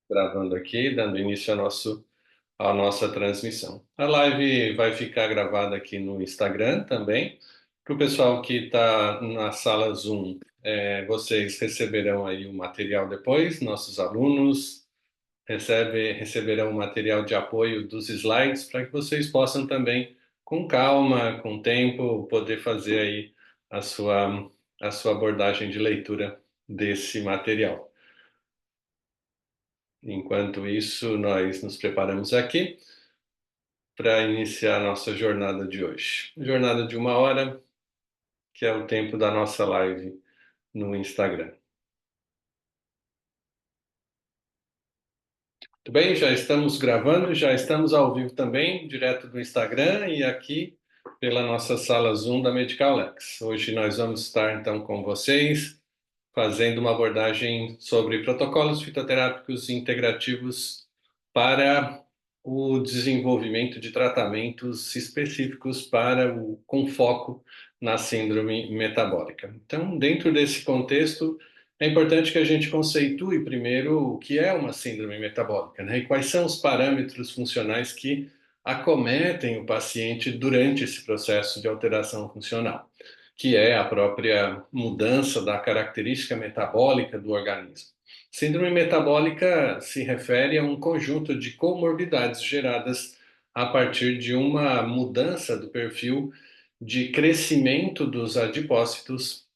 Gravando aqui, dando início à nossa transmissão. A live vai ficar gravada aqui no Instagram também. Para o pessoal que está na sala Zoom, vocês receberão aí o material depois, nossos alunos receberão o material de apoio dos slides para que vocês possam também, com calma, com tempo, poder fazer aí a sua, a sua abordagem de leitura desse material. Enquanto isso, nós nos preparamos aqui para iniciar a nossa jornada de hoje. Jornada de 1 hora, que é o tempo da nossa live no Instagram. Muito bem, já estamos gravando, já estamos ao vivo também, direto do Instagram e aqui pela nossa sala Zoom da Medical Lex. Hoje nós vamos estar então com vocês fazendo uma abordagem sobre protocolos fitoterápicos integrativos para o desenvolvimento de tratamentos específicos com foco na síndrome metabólica. Então, dentro desse contexto, é importante que a gente conceitue primeiro o que é uma síndrome metabólica, né? E quais são os parâmetros funcionais que acometem o paciente durante esse processo de alteração funcional, que é a própria mudança da característica metabólica do organismo. Síndrome metabólica se refere a um conjunto de comorbidades geradas a partir de uma mudança do perfil de crescimento dos adipócitos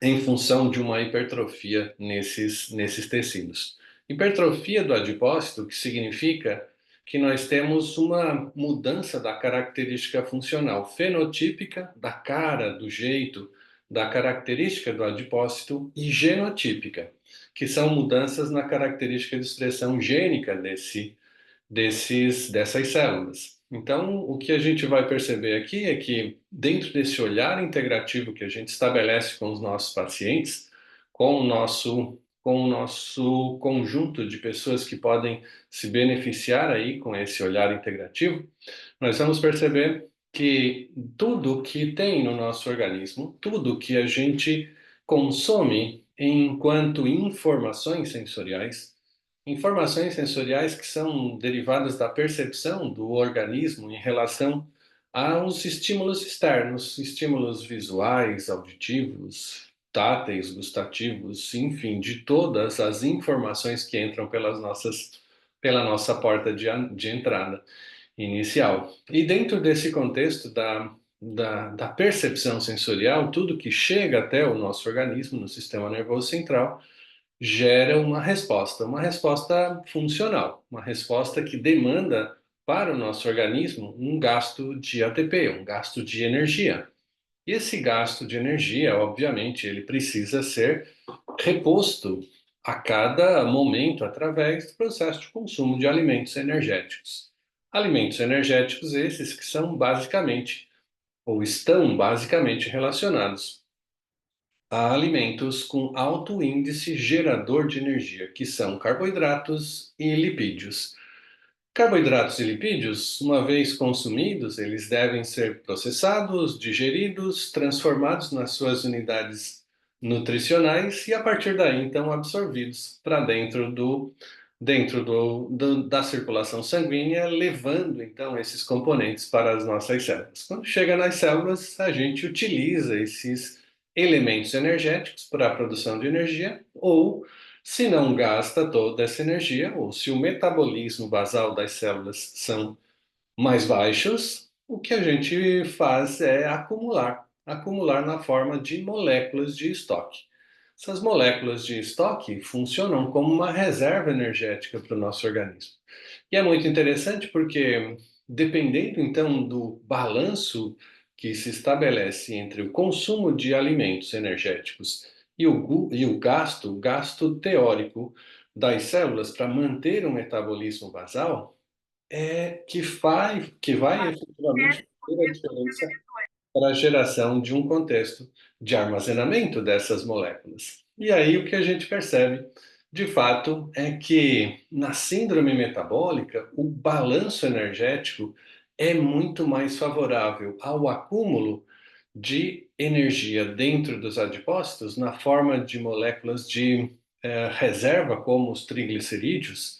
em função de uma hipertrofia nesses tecidos. Hipertrofia do adipócito, que significa que nós temos uma mudança da característica funcional fenotípica, da cara, do jeito, da característica do adipócito, e genotípica, que são mudanças na característica de expressão gênica dessas células. Então, o que a gente vai perceber aqui é que, dentro desse olhar integrativo que a gente estabelece com os nossos pacientes, com o nosso conjunto de pessoas que podem se beneficiar aí com esse olhar integrativo, nós vamos perceber que tudo que tem no nosso organismo, tudo que a gente consome enquanto informações sensoriais que são derivadas da percepção do organismo em relação aos estímulos externos, estímulos visuais, auditivos, táteis, gustativos, enfim, de todas as informações que entram pela nossa porta de entrada inicial. E dentro desse contexto da percepção sensorial, tudo que chega até o nosso organismo, no sistema nervoso central, gera uma resposta funcional, uma resposta que demanda para o nosso organismo um gasto de ATP, um gasto de energia. E esse gasto de energia, obviamente, ele precisa ser reposto a cada momento através do processo de consumo de alimentos energéticos. Alimentos energéticos esses que são basicamente, ou estão basicamente relacionados a alimentos com alto índice gerador de energia, que são carboidratos e lipídios. Carboidratos e lipídios, uma vez consumidos, eles devem ser processados, digeridos, transformados nas suas unidades nutricionais e a partir daí então absorvidos para da circulação sanguínea, levando então esses componentes para as nossas células. Quando chega nas células, a gente utiliza esses elementos energéticos para a produção de energia ou se não gasta toda essa energia, ou se o metabolismo basal das células são mais baixos, o que a gente faz é acumular na forma de moléculas de estoque. Essas moléculas de estoque funcionam como uma reserva energética para o nosso organismo. E é muito interessante porque, dependendo então do balanço que se estabelece entre o consumo de alimentos energéticos o gasto teórico das células para manter o metabolismo basal, que vai efetivamente fazer a diferença para a geração de um contexto de armazenamento dessas moléculas. E aí o que a gente percebe, de fato, é que na síndrome metabólica, o balanço energético é muito mais favorável ao acúmulo de energia dentro dos adipócitos na forma de moléculas de reserva, como os triglicerídeos,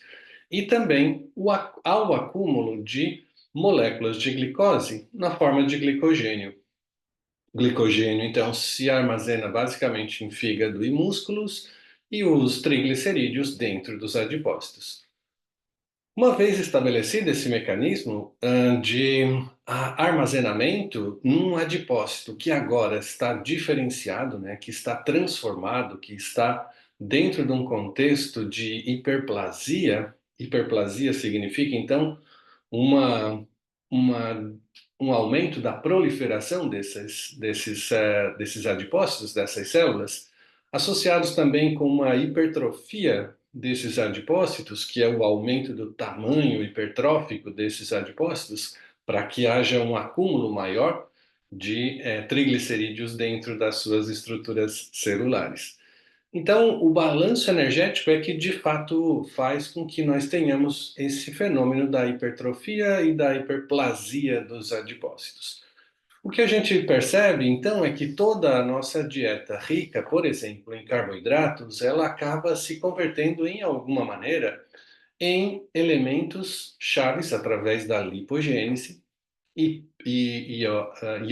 e também ao acúmulo de moléculas de glicose na forma de glicogênio. Glicogênio, então, se armazena basicamente em fígado e músculos, e os triglicerídeos dentro dos adipócitos. Uma vez estabelecido esse mecanismo de armazenamento num adipócito que agora está diferenciado, né, que está transformado, que está dentro de um contexto de hiperplasia, hiperplasia significa então uma, uma, um aumento da proliferação desses adipócitos, dessas células, associados também com uma hipertrofia desses adipócitos, que é o aumento do tamanho hipertrófico desses adipócitos, para que haja um acúmulo maior de triglicerídeos dentro das suas estruturas celulares. Então, o balanço energético é que de fato faz com que nós tenhamos esse fenômeno da hipertrofia e da hiperplasia dos adipócitos. O que a gente percebe, então, é que toda a nossa dieta rica, por exemplo, em carboidratos, ela acaba se convertendo, em alguma maneira, em elementos chaves através da lipogênese e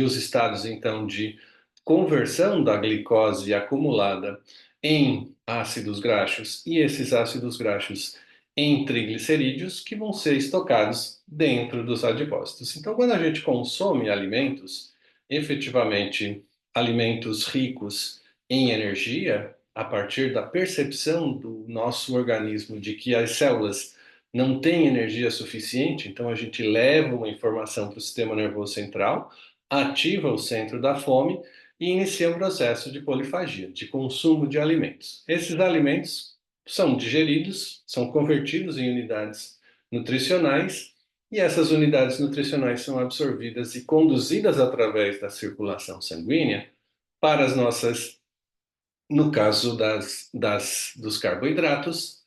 os estados, então, de conversão da glicose acumulada em ácidos graxos e esses ácidos graxos em triglicerídeos que vão ser estocados dentro dos adipócitos. Então, quando a gente consome alimentos, efetivamente alimentos ricos em energia, a partir da percepção do nosso organismo de que as células não têm energia suficiente, então a gente leva uma informação para o sistema nervoso central, ativa o centro da fome e inicia um processo de polifagia, de consumo de alimentos. Esses alimentos são digeridos, são convertidos em unidades nutricionais e essas unidades nutricionais são absorvidas e conduzidas através da circulação sanguínea para as nossas, no caso dos carboidratos,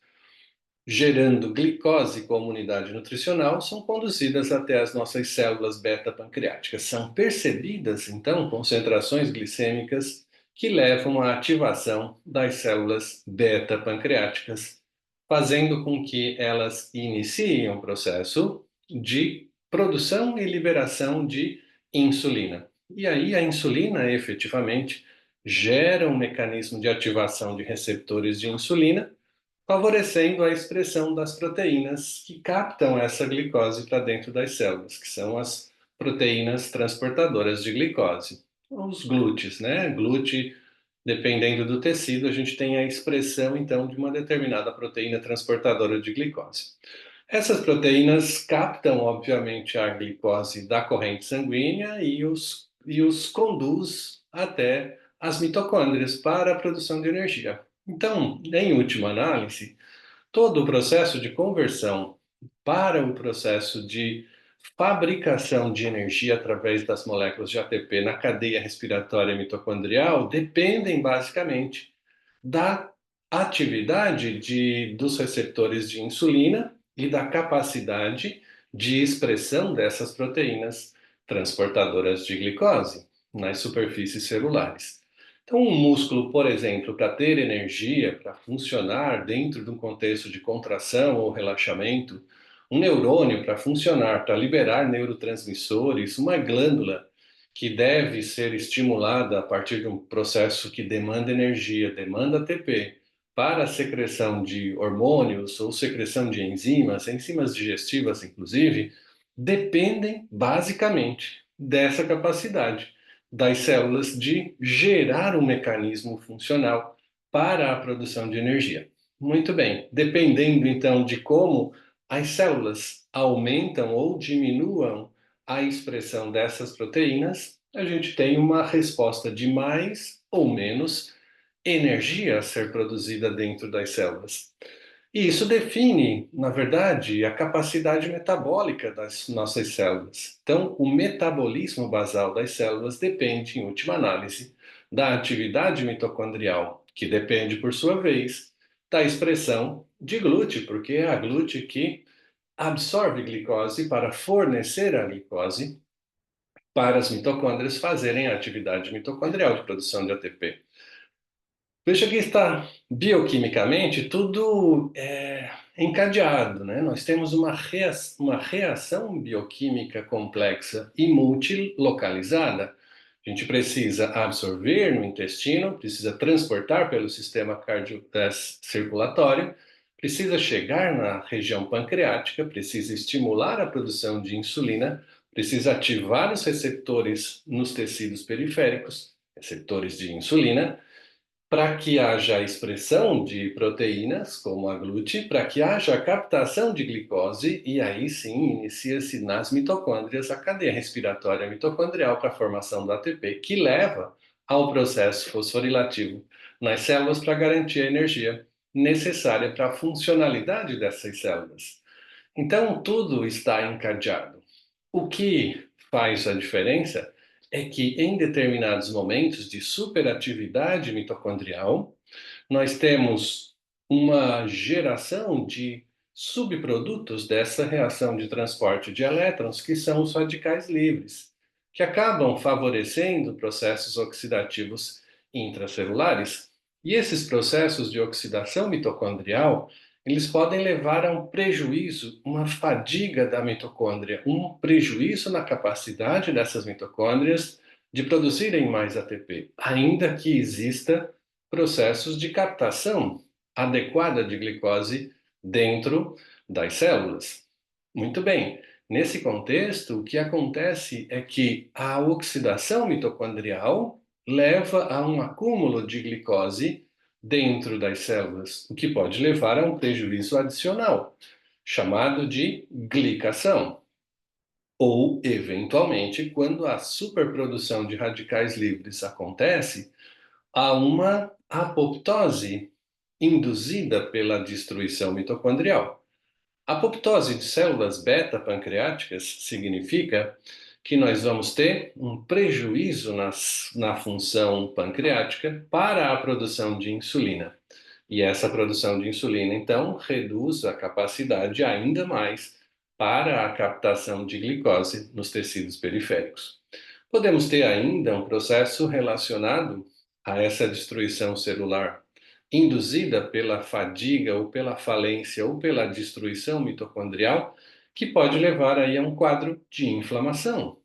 gerando glicose como unidade nutricional, são conduzidas até as nossas células beta-pancreáticas. São percebidas, então, concentrações glicêmicas que levam à ativação das células beta-pancreáticas, fazendo com que elas iniciem um processo de produção e liberação de insulina. E aí a insulina, efetivamente, gera um mecanismo de ativação de receptores de insulina, favorecendo a expressão das proteínas que captam essa glicose para dentro das células, que são as proteínas transportadoras de glicose. Os glúteos, né? Glúte, dependendo do tecido, a gente tem a expressão, então, de uma determinada proteína transportadora de glicose. Essas proteínas captam, obviamente, a glicose da corrente sanguínea e os conduz até as mitocôndrias para a produção de energia. Então, em última análise, todo o processo de conversão para o processo de fabricação de energia através das moléculas de ATP na cadeia respiratória mitocondrial dependem basicamente da atividade dos receptores de insulina e da capacidade de expressão dessas proteínas transportadoras de glicose nas superfícies celulares. Então, um músculo, por exemplo, para ter energia, para funcionar dentro de um contexto de contração ou relaxamento, um neurônio para funcionar, para liberar neurotransmissores, uma glândula que deve ser estimulada a partir de um processo que demanda energia, demanda ATP, para a secreção de hormônios ou secreção de enzimas digestivas, inclusive, dependem basicamente dessa capacidade das células de gerar um mecanismo funcional para a produção de energia. Muito bem, dependendo então de como as células aumentam ou diminuam a expressão dessas proteínas, a gente tem uma resposta de mais ou menos energia a ser produzida dentro das células. E isso define, na verdade, a capacidade metabólica das nossas células. Então, o metabolismo basal das células depende, em última análise, da atividade mitocondrial, que depende, por sua vez, da expressão de glúten, porque é a glúten que absorve glicose para fornecer a glicose para as mitocôndrias fazerem a atividade mitocondrial de produção de ATP. Veja que está bioquimicamente tudo encadeado, né? Nós temos uma reação bioquímica complexa e multilocalizada. A gente precisa absorver no intestino, precisa transportar pelo sistema circulatório, precisa chegar na região pancreática, precisa estimular a produção de insulina, precisa ativar os receptores nos tecidos periféricos, receptores de insulina, para que haja a expressão de proteínas, como a glute, para que haja a captação de glicose, e aí sim inicia-se nas mitocôndrias a cadeia respiratória mitocondrial para a formação do ATP, que leva ao processo fosforilativo nas células para garantir a energia necessária para a funcionalidade dessas células. Então, tudo está encadeado. O que faz a diferença é que em determinados momentos de superatividade mitocondrial, nós temos uma geração de subprodutos dessa reação de transporte de elétrons, que são os radicais livres, que acabam favorecendo processos oxidativos intracelulares. E esses processos de oxidação mitocondrial, eles podem levar a um prejuízo, uma fadiga da mitocôndria, um prejuízo na capacidade dessas mitocôndrias de produzirem mais ATP, ainda que exista processos de captação adequada de glicose dentro das células. Muito bem, nesse contexto, o que acontece é que a oxidação mitocondrial leva a um acúmulo de glicose dentro das células, o que pode levar a um prejuízo adicional, chamado de glicação. Ou, eventualmente, quando a superprodução de radicais livres acontece, há uma apoptose induzida pela destruição mitocondrial. A apoptose de células beta-pancreáticas significa que nós vamos ter um prejuízo na função pancreática para a produção de insulina. E essa produção de insulina, então, reduz a capacidade ainda mais para a captação de glicose nos tecidos periféricos. Podemos ter ainda um processo relacionado a essa destruição celular, induzida pela fadiga ou pela falência ou pela destruição mitocondrial, que pode levar aí a um quadro de inflamação.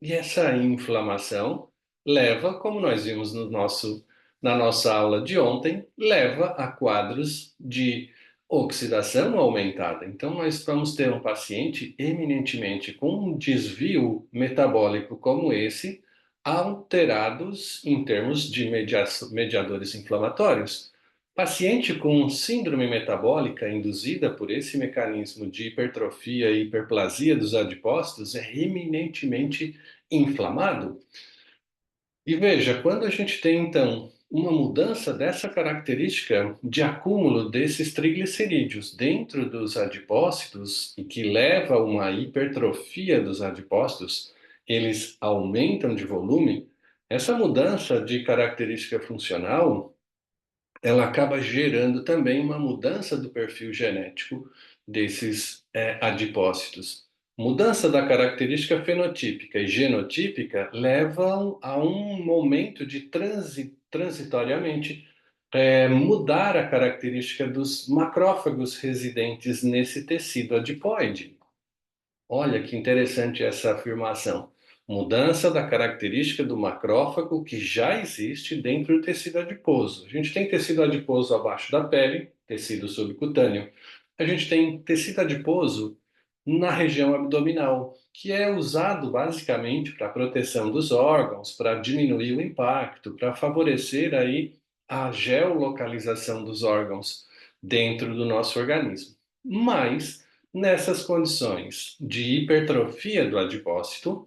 E essa inflamação leva, como nós vimos na nossa aula de ontem, leva a quadros de oxidação aumentada. Então, nós vamos ter um paciente eminentemente com um desvio metabólico como esse, alterados em termos de mediadores inflamatórios. Paciente com síndrome metabólica induzida por esse mecanismo de hipertrofia e hiperplasia dos adipócitos é eminentemente inflamado. E veja, quando a gente tem então uma mudança dessa característica de acúmulo desses triglicerídeos dentro dos adipócitos e que leva a uma hipertrofia dos adipócitos, eles aumentam de volume, essa mudança de característica funcional ela acaba gerando também uma mudança do perfil genético desses adipócitos. Mudança da característica fenotípica e genotípica levam a um momento de transitoriamente mudar a característica dos macrófagos residentes nesse tecido adipóide. Olha que interessante essa afirmação. Mudança da característica do macrófago que já existe dentro do tecido adiposo. A gente tem tecido adiposo abaixo da pele, tecido subcutâneo. A gente tem tecido adiposo na região abdominal, que é usado basicamente para a proteção dos órgãos, para diminuir o impacto, para favorecer aí a geolocalização dos órgãos dentro do nosso organismo. Mas nessas condições de hipertrofia do adipócito,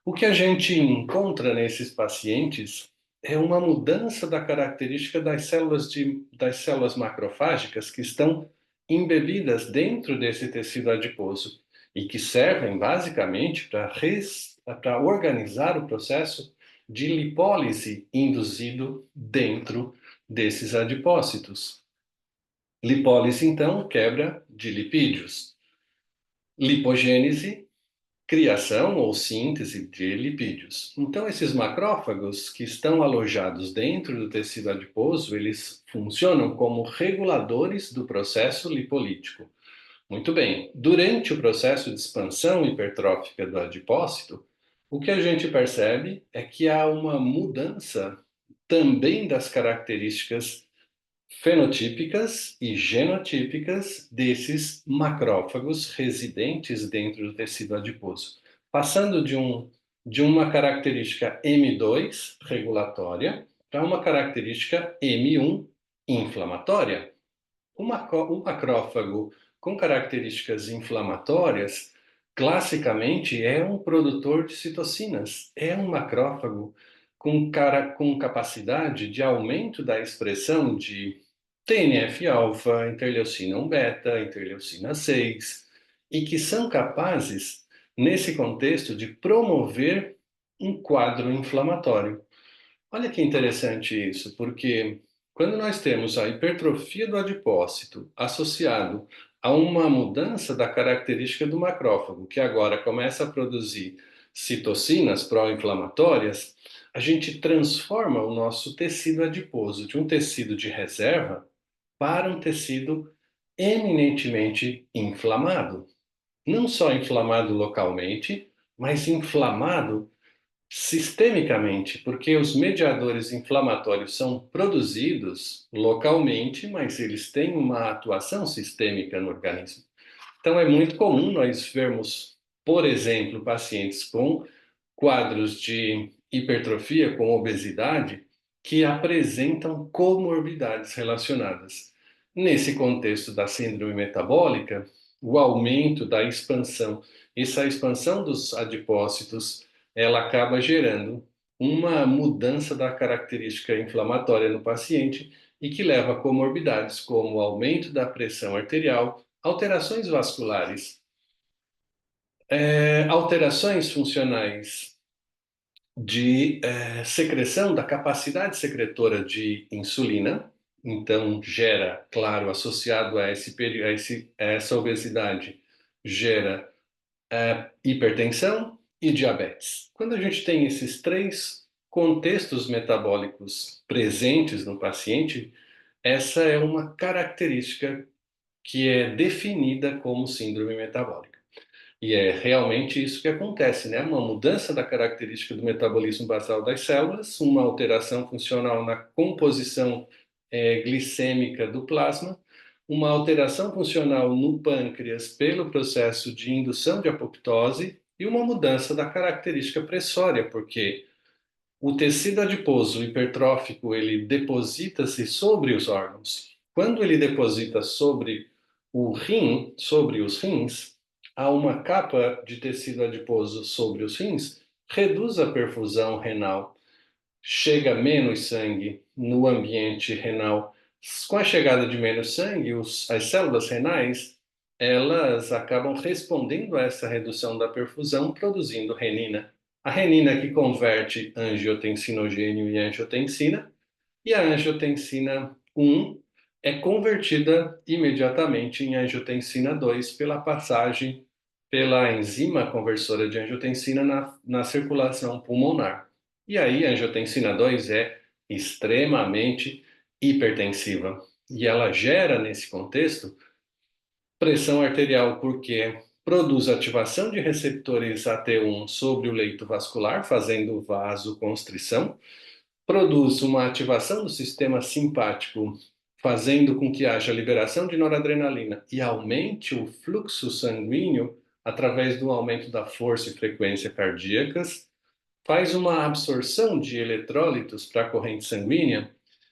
o que a gente encontra nesses pacientes é uma mudança da característica das células macrofágicas que estão embebidas dentro desse tecido adiposo e que servem basicamente para organizar o processo de lipólise induzido dentro desses adipócitos. Lipólise, então, quebra de lipídios. Lipogênese, criação ou síntese de lipídios. Então, esses macrófagos que estão alojados dentro do tecido adiposo, eles funcionam como reguladores do processo lipolítico. Muito bem. Durante o processo de expansão hipertrófica do adipócito, o que a gente percebe é que há uma mudança também das características fenotípicas e genotípicas desses macrófagos residentes dentro do tecido adiposo, passando de uma característica M2 regulatória para uma característica M1 inflamatória. Um macrófago com características inflamatórias, classicamente, é um produtor de citocinas, é um macrófago com capacidade de aumento da expressão de TNF-alfa, interleucina 1 beta, interleucina 6, e que são capazes, nesse contexto, de promover um quadro inflamatório. Olha que interessante isso, porque quando nós temos a hipertrofia do adipócito associado a uma mudança da característica do macrófago, que agora começa a produzir citocinas pró-inflamatórias, a gente transforma o nosso tecido adiposo de um tecido de reserva para um tecido eminentemente inflamado. Não só inflamado localmente, mas inflamado sistemicamente, porque os mediadores inflamatórios são produzidos localmente, mas eles têm uma atuação sistêmica no organismo. Então, é muito comum nós vermos, por exemplo, pacientes com quadros de hipertrofia, com obesidade, que apresentam comorbidades relacionadas. Nesse contexto da síndrome metabólica, o aumento da expansão, essa expansão dos adipócitos, ela acaba gerando uma mudança da característica inflamatória no paciente e que leva a comorbidades como o aumento da pressão arterial, alterações vasculares, alterações funcionais de secreção da capacidade secretora de insulina, então gera, claro, associado a essa obesidade, gera hipertensão e diabetes. Quando a gente tem esses três contextos metabólicos presentes no paciente, essa é uma característica que é definida como síndrome metabólica. E é realmente isso que acontece, né? Uma mudança da característica do metabolismo basal das células, uma alteração funcional na composição glicêmica do plasma, uma alteração funcional no pâncreas pelo processo de indução de apoptose e uma mudança da característica pressória, porque o tecido adiposo hipertrófico, ele deposita-se sobre os órgãos. Quando ele deposita sobre o rim, sobre os rins, há uma capa de tecido adiposo sobre os rins, reduz a perfusão renal, chega menos sangue no ambiente renal. Com a chegada de menos sangue, as células renais, elas acabam respondendo a essa redução da perfusão, produzindo renina. A renina que converte angiotensinogênio em angiotensina, e a angiotensina 1 é convertida imediatamente em angiotensina 2 pela passagem pela enzima conversora de angiotensina na circulação pulmonar. E aí, a angiotensina 2 é extremamente hipertensiva. E ela gera, nesse contexto, pressão arterial, porque produz ativação de receptores AT1 sobre o leito vascular, fazendo vasoconstrição, produz uma ativação do sistema simpático, fazendo com que haja liberação de noradrenalina e aumente o fluxo sanguíneo através do aumento da força e frequência cardíacas, faz uma absorção de eletrólitos para a corrente sanguínea,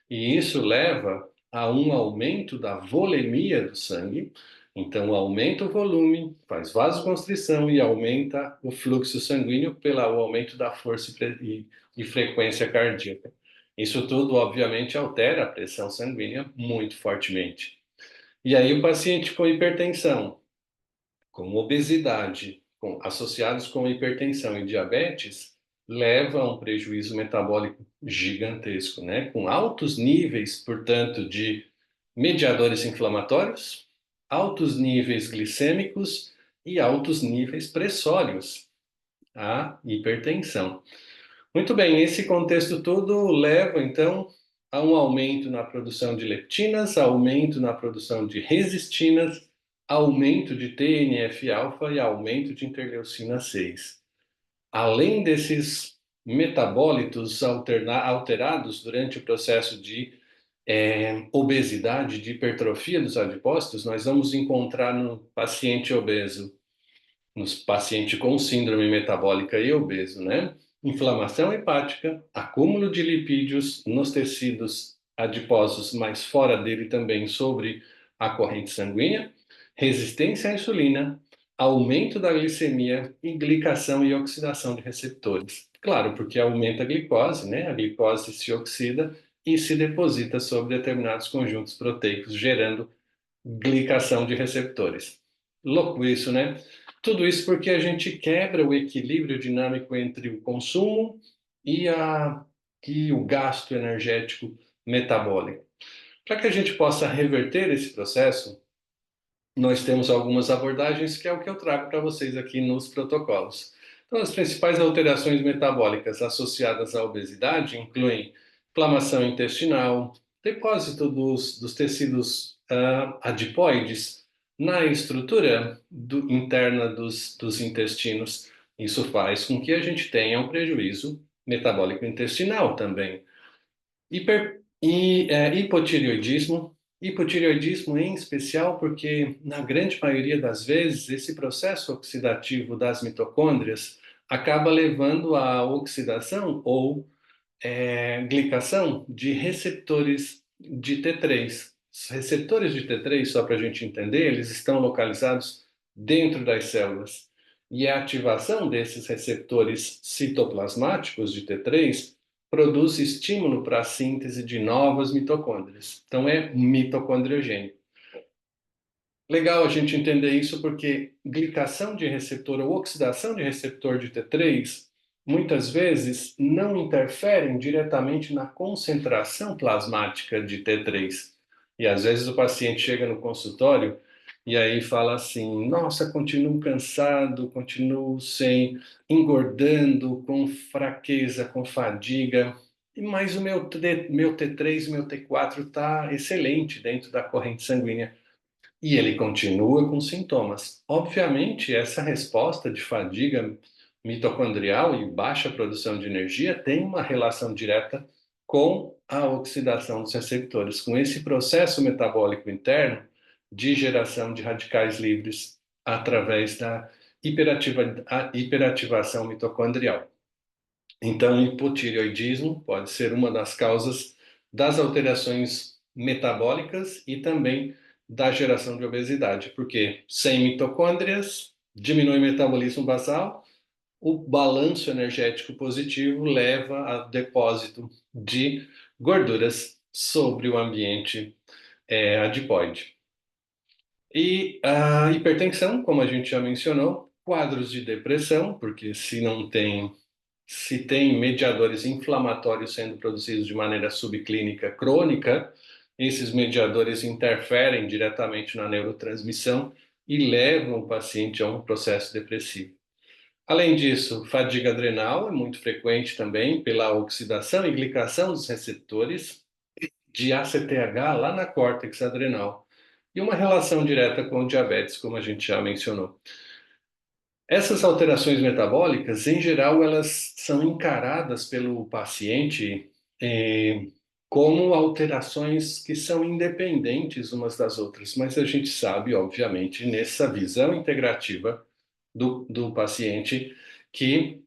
e isso leva a um aumento da volemia do sangue. Então, aumenta o volume, faz vasoconstrição e aumenta o fluxo sanguíneo pelo aumento da força e frequência cardíaca. Isso tudo, obviamente, altera a pressão sanguínea muito fortemente. E aí, o paciente com hipertensão, com obesidade, associados com hipertensão e diabetes, leva a um prejuízo metabólico gigantesco, né? Com altos níveis, portanto, de mediadores inflamatórios, altos níveis glicêmicos e altos níveis pressórios. a hipertensão. Muito bem, esse contexto todo leva, então, a um aumento na produção de leptinas, aumento na produção de resistinas, aumento de TNF-alfa e aumento de interleucina 6. Além desses metabólitos alterados durante o processo de obesidade, de hipertrofia dos adipócitos, nós vamos encontrar no paciente obeso, nos pacientes com síndrome metabólica e obeso, né? Inflamação hepática, acúmulo de lipídios nos tecidos adiposos, mas fora dele também sobre a corrente sanguínea, resistência à insulina, aumento da glicemia e glicação e oxidação de receptores. Claro, porque aumenta a glicose, né? A glicose se oxida e se deposita sobre determinados conjuntos proteicos, gerando glicação de receptores. Louco isso, né? Tudo isso porque a gente quebra o equilíbrio dinâmico entre o consumo e, e o gasto energético metabólico. Para que a gente possa reverter esse processo, nós temos algumas abordagens que é o que eu trago para vocês aqui nos protocolos. Então, as principais alterações metabólicas associadas à obesidade incluem inflamação intestinal, depósito dos tecidos adipoides na estrutura interna dos intestinos. Isso faz com que a gente tenha um prejuízo metabólico intestinal também. Hipotireoidismo. Hipotireoidismo em especial porque, na grande maioria das vezes, esse processo oxidativo das mitocôndrias acaba levando à oxidação ou glicação de receptores de T3. Os receptores de T3, só para a gente entender, eles estão localizados dentro das células. E a ativação desses receptores citoplasmáticos de T3 produz estímulo para a síntese de novas mitocôndrias. Então é mitocondriogênico. Legal a gente entender isso porque glicação de receptor ou oxidação de receptor de T3 muitas vezes não interferem diretamente na concentração plasmática de T3. E às vezes o paciente chega no consultório e aí fala assim: nossa, continuo cansado, continuo sem engordando, com fraqueza, com fadiga. Mas o meu T3, meu T4 está excelente dentro da corrente sanguínea. E ele continua com sintomas. Obviamente, essa resposta de fadiga mitocondrial e baixa produção de energia tem uma relação direta com a oxidação dos receptores, com esse processo metabólico interno de geração de radicais livres através da hiperativação mitocondrial. Então, hipotireoidismo pode ser uma das causas das alterações metabólicas e também da geração de obesidade, porque sem mitocôndrias, diminui o metabolismo basal, o balanço energético positivo leva a depósito de gorduras sobre o ambiente adipoide. E a hipertensão, como a gente já mencionou, quadros de depressão, porque se tem mediadores inflamatórios sendo produzidos de maneira subclínica crônica, esses mediadores interferem diretamente na neurotransmissão e levam o paciente a um processo depressivo. Além disso, fadiga adrenal é muito frequente também pela oxidação e glicação dos receptores de ACTH lá na córtex adrenal e uma relação direta com o diabetes, como a gente já mencionou. Essas alterações metabólicas, em geral, elas são encaradas pelo paciente como alterações que são independentes umas das outras, mas a gente sabe, obviamente, nessa visão integrativa do paciente, que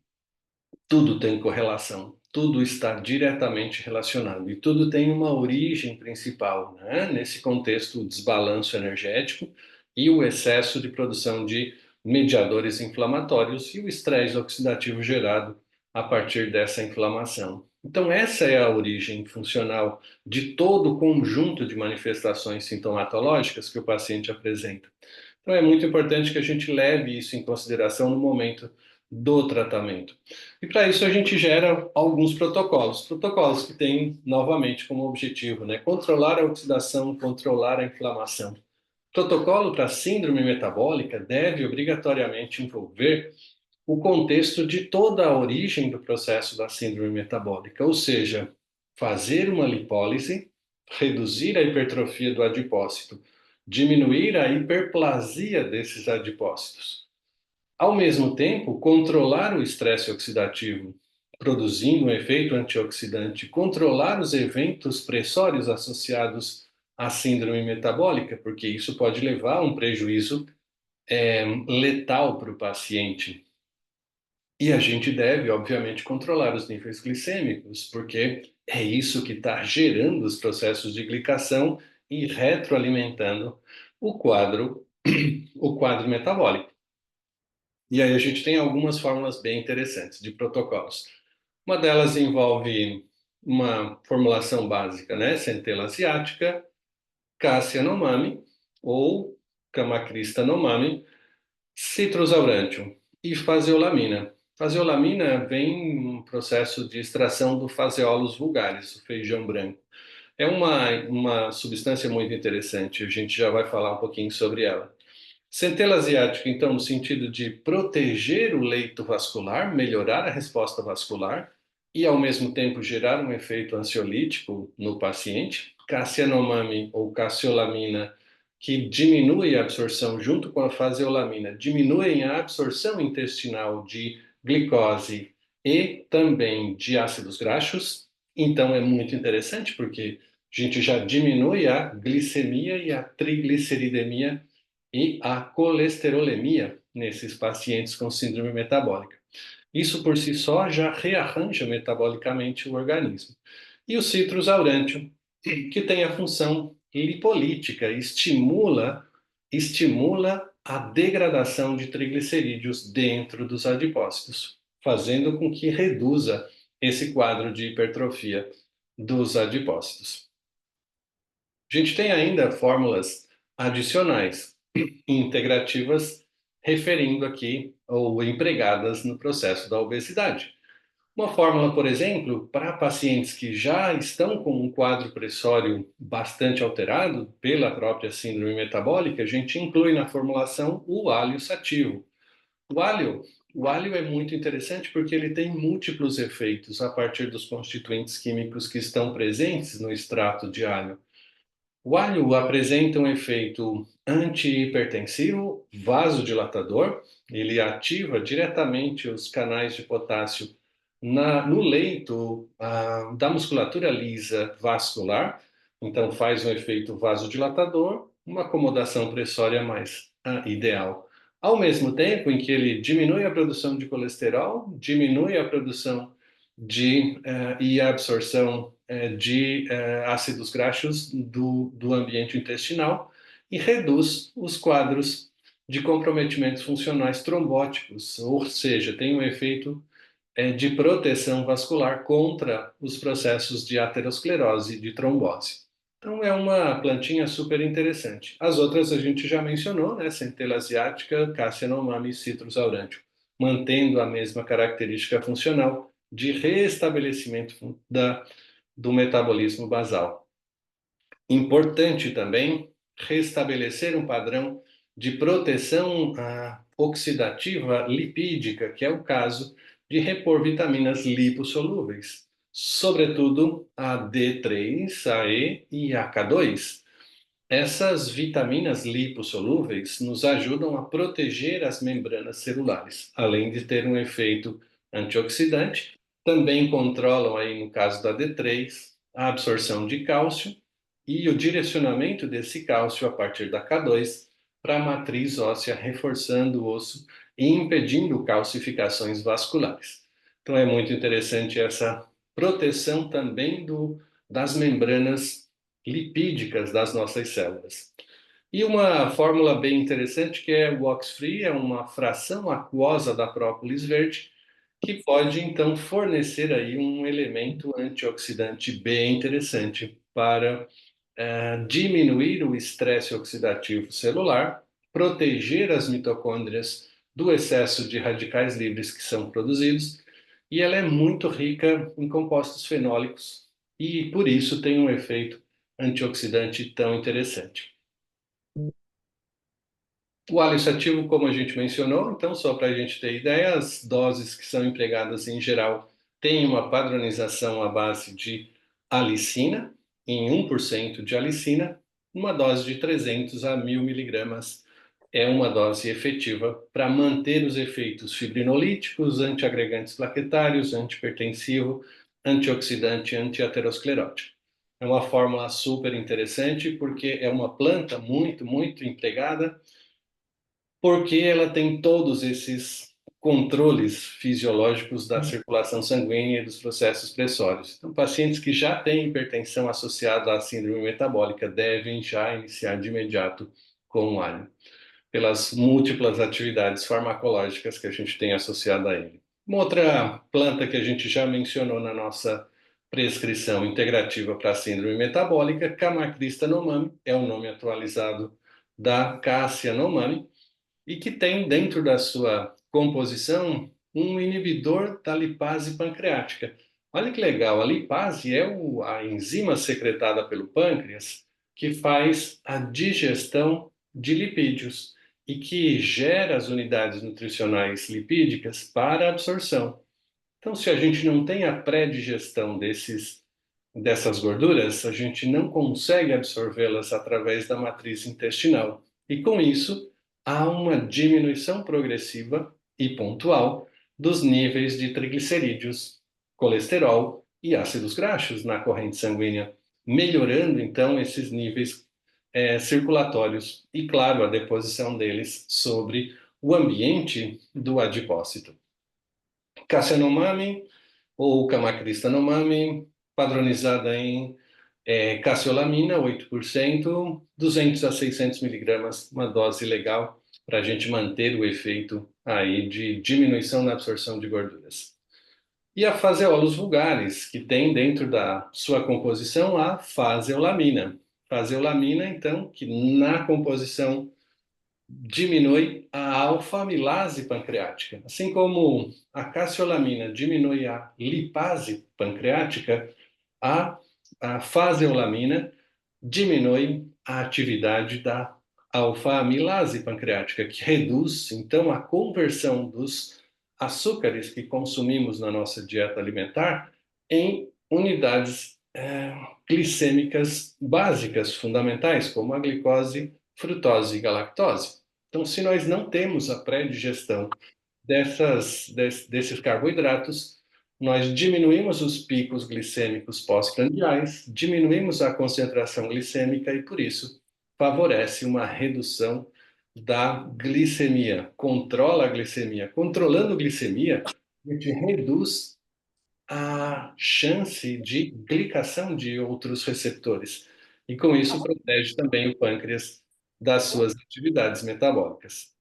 tudo tem correlação, tudo está diretamente relacionado e tudo tem uma origem principal, né? Nesse contexto, o desbalanço energético e o excesso de produção de mediadores inflamatórios e o estresse oxidativo gerado a partir dessa inflamação. Então, essa é a origem funcional de todo o conjunto de manifestações sintomatológicas que o paciente apresenta. Então, é muito importante que a gente leve isso em consideração no momento do tratamento. E para isso a gente gera alguns protocolos que têm novamente como objetivo, né, controlar a oxidação, controlar a inflamação. Protocolo para síndrome metabólica deve obrigatoriamente envolver o contexto de toda a origem do processo da síndrome metabólica, ou seja, fazer uma lipólise, reduzir a hipertrofia do adipócito, diminuir a hiperplasia desses adipócitos. Ao mesmo tempo, controlar o estresse oxidativo, produzindo um efeito antioxidante, controlar os eventos pressórios associados à síndrome metabólica, porque isso pode levar a um prejuízo letal para o paciente. E a gente deve, obviamente, controlar os níveis glicêmicos, porque é isso que está gerando os processos de glicação e retroalimentando o quadro, o quadro metabólico. E aí a gente tem algumas fórmulas bem interessantes de protocolos. Uma delas envolve uma formulação básica, né? Centela asiática, Cassia nomami ou Camacrista nomami, Citrus aurantium e faseolamina. Faseolamina vem um processo de extração do Phaseolus vulgaris, o feijão branco. É uma substância muito interessante, a gente já vai falar um pouquinho sobre ela. Centela asiática, então, no sentido de proteger o leito vascular, melhorar a resposta vascular e, ao mesmo tempo, gerar um efeito ansiolítico no paciente. Cassia nomami ou cassiolamina, que diminui a absorção, junto com a faseolamina, diminuem a absorção intestinal de glicose e também de ácidos graxos. Então, é muito interessante porque a gente já diminui a glicemia e a trigliceridemia e a colesterolemia nesses pacientes com síndrome metabólica. Isso por si só já rearranja metabolicamente o organismo. E o citrus aurantium, que tem a função lipolítica, estimula a degradação de triglicerídeos dentro dos adipócitos, fazendo com que reduza esse quadro de hipertrofia dos adipócitos. A gente tem ainda fórmulas adicionais integrativas, referindo aqui ou empregadas no processo da obesidade. Uma fórmula, por exemplo, para pacientes que já estão com um quadro pressório bastante alterado pela própria síndrome metabólica, a gente inclui na formulação o alho sativo. O alho, o alho é muito interessante porque ele tem múltiplos efeitos a partir dos constituintes químicos que estão presentes no extrato de alho. O alho apresenta um efeito antihipertensivo, vasodilatador, ele ativa diretamente os canais de potássio no leito da musculatura lisa vascular, então faz um efeito vasodilatador, uma acomodação pressória mais ideal. Ao mesmo tempo em que ele diminui a produção de colesterol, diminui a produção e a absorção de ácidos graxos do ambiente intestinal e reduz os quadros de comprometimentos funcionais trombóticos, ou seja, tem um efeito de proteção vascular contra os processos de aterosclerose e de trombose. Então é uma plantinha super interessante. As outras a gente já mencionou, né? Centela asiática, Cassia nomami e Citrus aurantium, mantendo a mesma característica funcional de restabelecimento do metabolismo basal. Importante também restabelecer um padrão de proteção oxidativa lipídica, que é o caso de repor vitaminas lipossolúveis, sobretudo a D3, a E e a K2. Essas vitaminas lipossolúveis nos ajudam a proteger as membranas celulares, além de ter um efeito antioxidante, também controlam aí no caso da D3 a absorção de cálcio e o direcionamento desse cálcio a partir da K2 para a matriz óssea, reforçando o osso e impedindo calcificações vasculares. Então é muito interessante essa proteção também das membranas lipídicas das nossas células. E uma fórmula bem interessante que é o OX-Free, é uma fração aquosa da própolis verde, que pode então fornecer aí um elemento antioxidante bem interessante para diminuir o estresse oxidativo celular, proteger as mitocôndrias do excesso de radicais livres que são produzidos, e ela é muito rica em compostos fenólicos e por isso tem um efeito antioxidante tão interessante. O alho ativo, como a gente mencionou, então, só para a gente ter ideia, as doses que são empregadas em geral têm uma padronização à base de alicina, em 1% de alicina, uma dose de 300 a 1.000 miligramas é uma dose efetiva para manter os efeitos fibrinolíticos, antiagregantes plaquetários, antihipertensivo, antioxidante, antiaterosclerótico. É uma fórmula super interessante porque é uma planta muito, muito empregada porque ela tem todos esses controles fisiológicos da circulação sanguínea e dos processos pressórios. Então, pacientes que já têm hipertensão associada à síndrome metabólica devem já iniciar de imediato com o alho, pelas múltiplas atividades farmacológicas que a gente tem associado a ele. Uma outra planta que a gente já mencionou na nossa prescrição integrativa para a síndrome metabólica, Camacrista nomami, é o nome atualizado da Cassia nomami, e que tem dentro da sua composição um inibidor da lipase pancreática. Olha que legal, a lipase é a enzima secretada pelo pâncreas que faz a digestão de lipídios e que gera as unidades nutricionais lipídicas para a absorção. Então, se a gente não tem a pré-digestão dessas gorduras, a gente não consegue absorvê-las através da matriz intestinal. E com isso, há uma diminuição progressiva e pontual dos níveis de triglicerídeos, colesterol e ácidos graxos na corrente sanguínea, melhorando então esses níveis circulatórios e, claro, a deposição deles sobre o ambiente do adipócito. Cassianomame ou Camacrista nomame, padronizada em cassiolamina, 8%, 200 a 600 miligramas, uma dose legal para a gente manter o efeito aí de diminuição na absorção de gorduras. E a faseolos vulgares, que tem dentro da sua composição a faseolamina. Faseolamina, então, que na composição diminui a alfa-amilase pancreática. Assim como a cassiolamina diminui a lipase pancreática, a faseolamina diminui a atividade da alfa-amilase pancreática, que reduz, então, a conversão dos açúcares que consumimos na nossa dieta alimentar em unidades glicêmicas básicas, fundamentais, como a glicose, frutose e galactose. Então, se nós não temos a pré-digestão desses carboidratos, nós diminuímos os picos glicêmicos pós-prandiais, diminuímos a concentração glicêmica e, por isso, favorece uma redução da glicemia. Controla a glicemia. Controlando a glicemia, a gente reduz a chance de glicação de outros receptores. E, com isso, protege também o pâncreas das suas atividades metabólicas.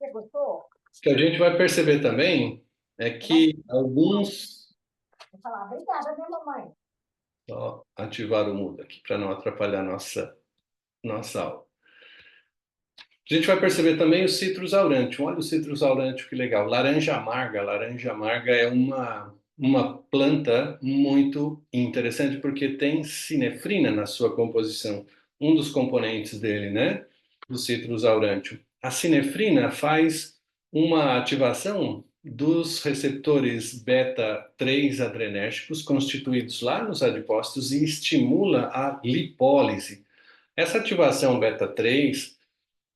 Você gostou? O que a gente vai perceber também é que alguns... Vou falar, obrigada, minha mamãe. Só ativar o mudo aqui para não atrapalhar nossa aula. A gente vai perceber também o citrus aurantium. Olha o citrus aurantium, que legal. Laranja amarga. Laranja amarga é uma planta muito interessante porque tem sinefrina na sua composição. Um dos componentes dele, né? Do citrus aurantium. A sinefrina faz uma ativação dos receptores beta-3 adrenérgicos constituídos lá nos adipócitos e estimula a lipólise. Essa ativação beta-3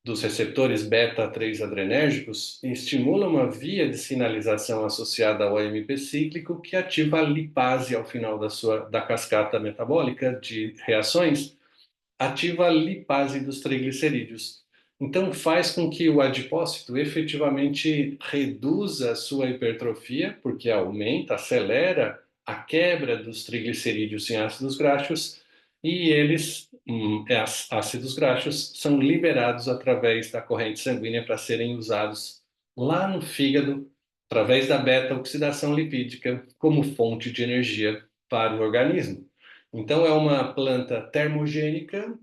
dos receptores beta-3 adrenérgicos estimula uma via de sinalização associada ao AMP cíclico que ativa a lipase ao final da cascata metabólica de reações, ativa a lipase dos triglicerídeos. Então faz com que o adipócito efetivamente reduza a sua hipertrofia, porque aumenta, acelera a quebra dos triglicerídeos em ácidos graxos, e eles, ácidos graxos, são liberados através da corrente sanguínea para serem usados lá no fígado, através da beta-oxidação lipídica, como fonte de energia para o organismo. Então é uma planta termogênica,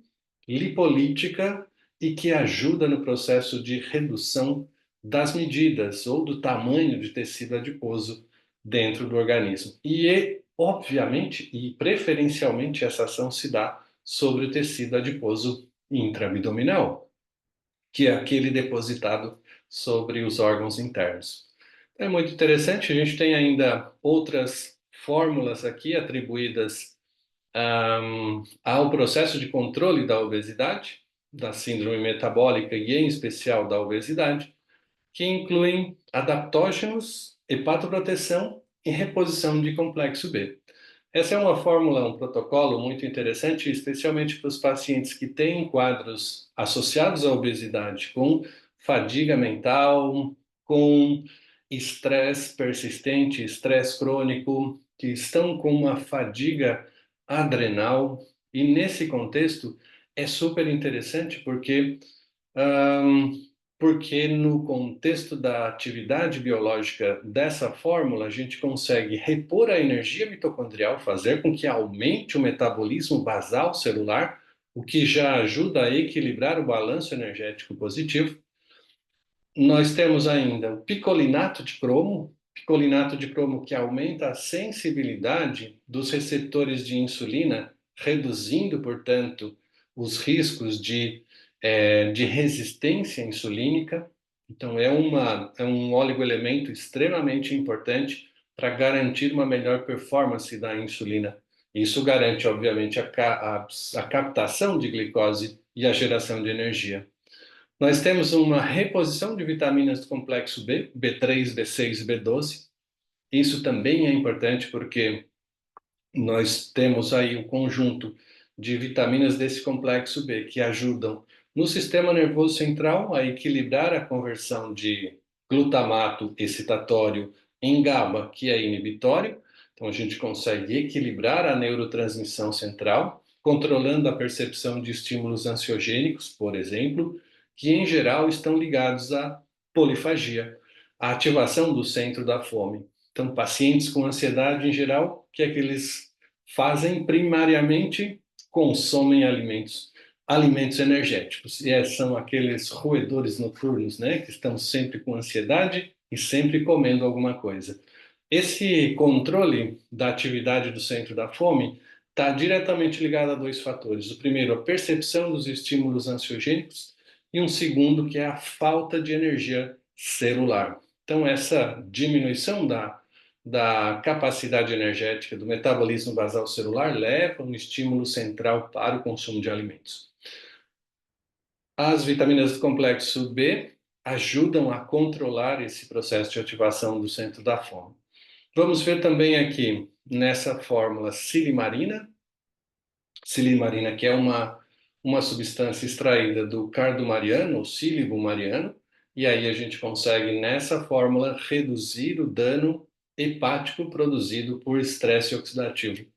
lipolítica e que ajuda no processo de redução das medidas ou do tamanho de tecido adiposo dentro do organismo. E, obviamente, e preferencialmente, essa ação se dá sobre o tecido adiposo intraabdominal. que é aquele depositado sobre os órgãos internos. É muito interessante, a gente tem ainda outras fórmulas aqui atribuídas ao processo de controle da obesidade, da síndrome metabólica e em especial da obesidade, que incluem adaptógenos, hepatoproteção e reposição de complexo B. Essa é uma fórmula, um protocolo muito interessante, especialmente para os pacientes que têm quadros associados à obesidade, com fadiga mental, com estresse persistente, estresse crônico, que estão com uma fadiga adrenal. E nesse contexto é super interessante Ahn, porque no contexto da atividade biológica dessa fórmula, a gente consegue repor a energia mitocondrial, fazer com que aumente o metabolismo basal celular, o que já ajuda a equilibrar o balanço energético positivo. Nós temos ainda o picolinato de cromo que aumenta a sensibilidade dos receptores de insulina, reduzindo, portanto, os riscos de resistência insulínica. Então, é um oligoelemento extremamente importante para garantir uma melhor performance da insulina. Isso garante, obviamente, a captação de glicose e a geração de energia. Nós temos uma reposição de vitaminas do complexo B, B3, B6 e B12. Isso também é importante porque nós temos aí o conjunto de vitaminas desse complexo B que ajudam no sistema nervoso central a equilibrar a conversão de glutamato excitatório em GABA, que é inibitório. Então a gente consegue equilibrar a neurotransmissão central, controlando a percepção de estímulos ansiogênicos, por exemplo, que em geral estão ligados à polifagia, à ativação do centro da fome. Então, pacientes com ansiedade em geral, o que é que eles fazem primariamente? Consomem alimentos energéticos. E são aqueles roedores noturnos, né, que estão sempre com ansiedade e sempre comendo alguma coisa. Esse controle da atividade do centro da fome está diretamente ligado a dois fatores. O primeiro, a percepção dos estímulos ansiogênicos, e um segundo, que é a falta de energia celular. Então, essa diminuição da capacidade energética do metabolismo basal celular leva um estímulo central para o consumo de alimentos. As vitaminas do complexo B ajudam a controlar esse processo de ativação do centro da fome. Vamos ver também aqui nessa fórmula silimarina, que é uma substância extraída do cardo mariano, ou sílibo mariano, e aí a gente consegue nessa fórmula reduzir o dano hepático produzido por estresse oxidativo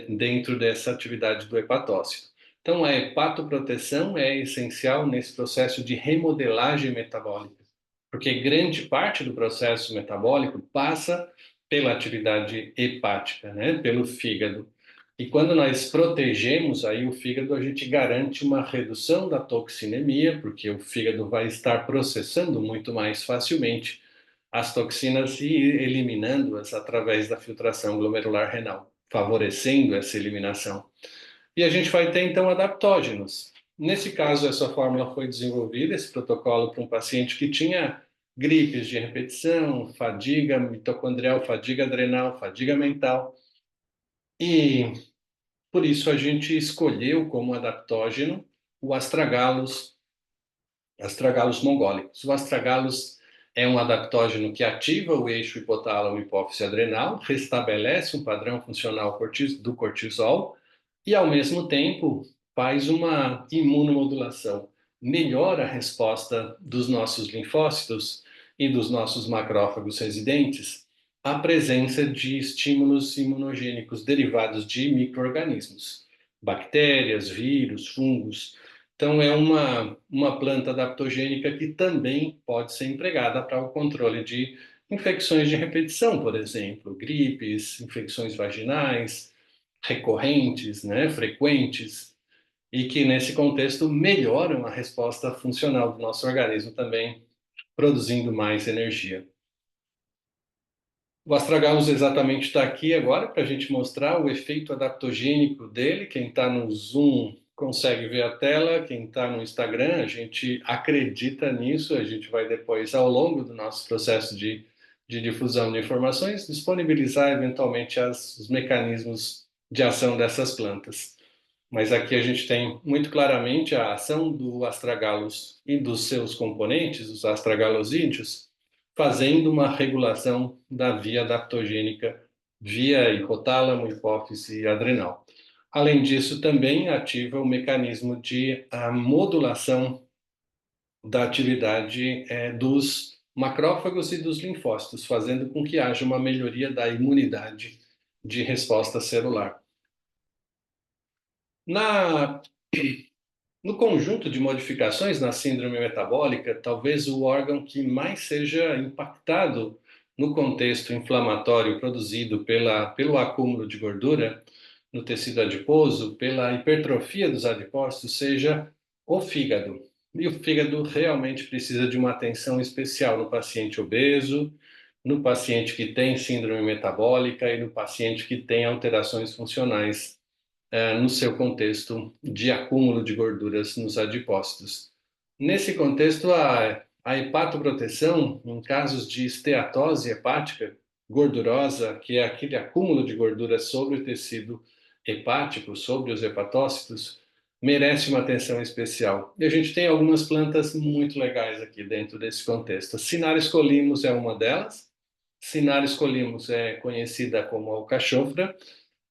dentro dessa atividade do hepatócito. Então, a hepatoproteção é essencial nesse processo de remodelagem metabólica, porque grande parte do processo metabólico passa pela atividade hepática, né, pelo fígado. E quando nós protegemos aí o fígado, a gente garante uma redução da toxinemia, porque o fígado vai estar processando muito mais facilmente as toxinas e eliminando-as através da filtração glomerular renal, favorecendo essa eliminação. E a gente vai ter então adaptógenos. Nesse caso, essa fórmula foi desenvolvida, esse protocolo, para um paciente que tinha gripes de repetição, fadiga mitocondrial, fadiga adrenal, fadiga mental. E por isso a gente escolheu como adaptógeno o astragalus mongólicos. O astragalus é um adaptógeno que ativa o eixo hipotálamo-hipófise adrenal, restabelece um padrão funcional do cortisol e, ao mesmo tempo, faz uma imunomodulação, melhora a resposta dos nossos linfócitos e dos nossos macrófagos residentes à presença de estímulos imunogênicos derivados de micro-organismos, bactérias, vírus, fungos. Então, é uma planta adaptogênica que também pode ser empregada para o controle de infecções de repetição, por exemplo, gripes, infecções vaginais, recorrentes, né, frequentes, e que nesse contexto melhoram a resposta funcional do nosso organismo também, produzindo mais energia. O astragalus exatamente está aqui agora para a gente mostrar o efeito adaptogênico dele. Quem está no Zoom consegue ver a tela, quem está no Instagram, a gente acredita nisso, a gente vai depois, ao longo do nosso processo de difusão de informações, disponibilizar eventualmente os mecanismos de ação dessas plantas. Mas aqui a gente tem muito claramente a ação do astragalus e dos seus componentes, os astragalosídeos, fazendo uma regulação da via adaptogênica via hipotálamo, hipófise e adrenal. Além disso, também ativa o mecanismo de modulação da atividade dos macrófagos e dos linfócitos, fazendo com que haja uma melhoria da imunidade de resposta celular. No conjunto de modificações na síndrome metabólica, talvez o órgão que mais seja impactado no contexto inflamatório produzido pelo acúmulo de gordura no tecido adiposo, pela hipertrofia dos adipócitos, seja o fígado. E o fígado realmente precisa de uma atenção especial no paciente obeso, no paciente que tem síndrome metabólica e no paciente que tem alterações funcionais no seu contexto de acúmulo de gorduras nos adipócitos. Nesse contexto, a hepatoproteção, em casos de esteatose hepática gordurosa, que é aquele acúmulo de gordura sobre o tecido hepático, sobre os hepatócitos, merece uma atenção especial. E a gente tem algumas plantas muito legais aqui dentro desse contexto. Cinaris colimus é uma delas. Cinaris colimus é conhecida como alcachofra.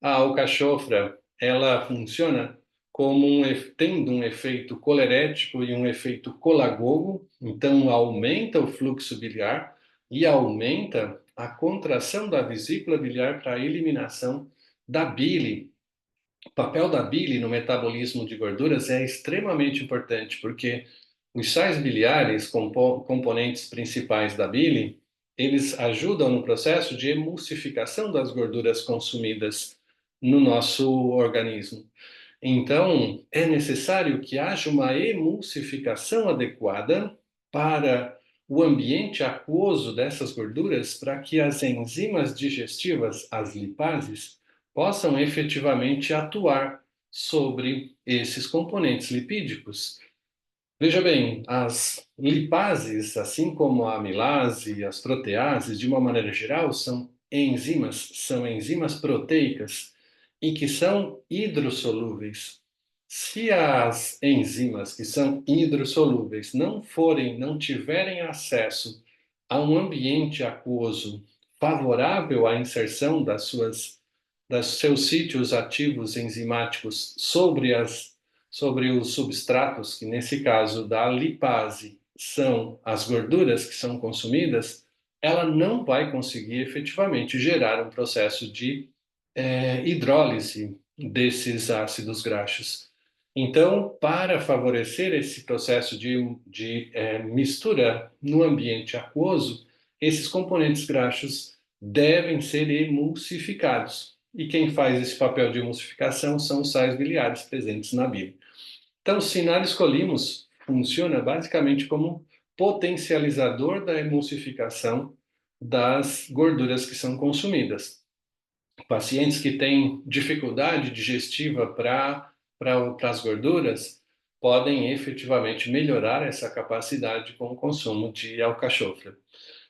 A alcachofra, ela funciona como tendo um efeito colerético e um efeito colagogo, então aumenta o fluxo biliar e aumenta a contração da vesícula biliar para a eliminação da bile. O papel da bile no metabolismo de gorduras é extremamente importante, porque os sais biliares, componentes principais da bile, eles ajudam no processo de emulsificação das gorduras consumidas no nosso organismo. Então, é necessário que haja uma emulsificação adequada para o ambiente aquoso dessas gorduras, para que as enzimas digestivas, as lipases, possam efetivamente atuar sobre esses componentes lipídicos. Veja bem, as lipases, assim como a amilase e as proteases, de uma maneira geral, são enzimas proteicas e que são hidrossolúveis. Se as enzimas que são hidrossolúveis não tiverem acesso a um ambiente aquoso favorável à inserção dos seus sítios ativos enzimáticos sobre os substratos, que nesse caso da lipase são as gorduras que são consumidas, ela não vai conseguir efetivamente gerar um processo de hidrólise desses ácidos graxos. Então, para favorecer esse processo de mistura no ambiente aquoso, esses componentes graxos devem ser emulsificados. E quem faz esse papel de emulsificação são os sais biliares presentes na bile. Então, o Cinaris colimus funciona basicamente como potencializador da emulsificação das gorduras que são consumidas. Pacientes que têm dificuldade digestiva para as gorduras podem efetivamente melhorar essa capacidade com o consumo de alcachofra.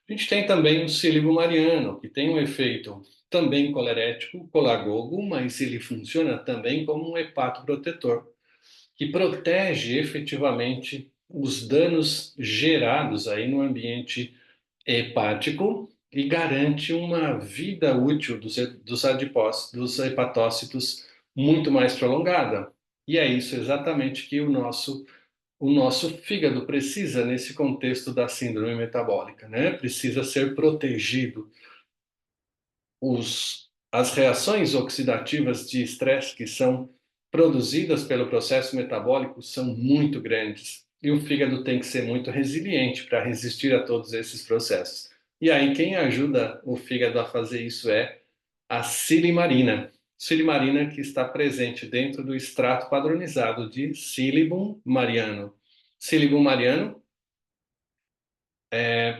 A gente tem também o Silibum mariano, que tem um efeito também colerético, colagogo, mas ele funciona também como um hepatoprotetor, que protege efetivamente os danos gerados aí no ambiente hepático e garante uma vida útil dos hepatócitos muito mais prolongada. E é isso exatamente que o nosso fígado precisa nesse contexto da síndrome metabólica, né? Precisa ser protegido. As reações oxidativas de estresse que são produzidas pelo processo metabólico são muito grandes e o fígado tem que ser muito resiliente para resistir a todos esses processos. E aí quem ajuda o fígado a fazer isso é a silimarina. Silimarina que está presente dentro do extrato padronizado de Silibum mariano. Silibum mariano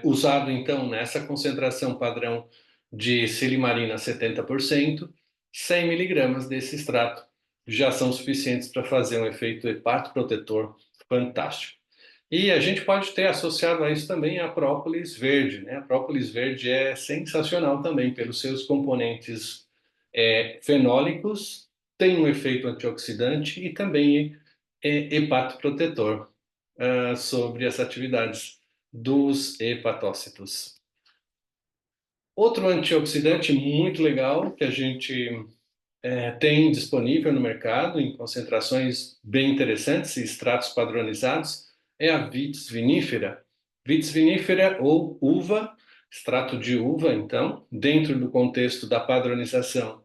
usado então nessa concentração padrão de silimarina 70%, 100 miligramas desse extrato já são suficientes para fazer um efeito hepatoprotetor fantástico. E a gente pode ter associado a isso também a própolis verde, né? A própolis verde é sensacional também pelos seus componentes fenólicos, tem um efeito antioxidante e também é hepatoprotetor sobre as atividades dos hepatócitos. Outro antioxidante muito legal que a gente tem disponível no mercado em concentrações bem interessantes e extratos padronizados é a Vitis vinifera. Vitis vinifera ou uva, extrato de uva, então, dentro do contexto da padronização,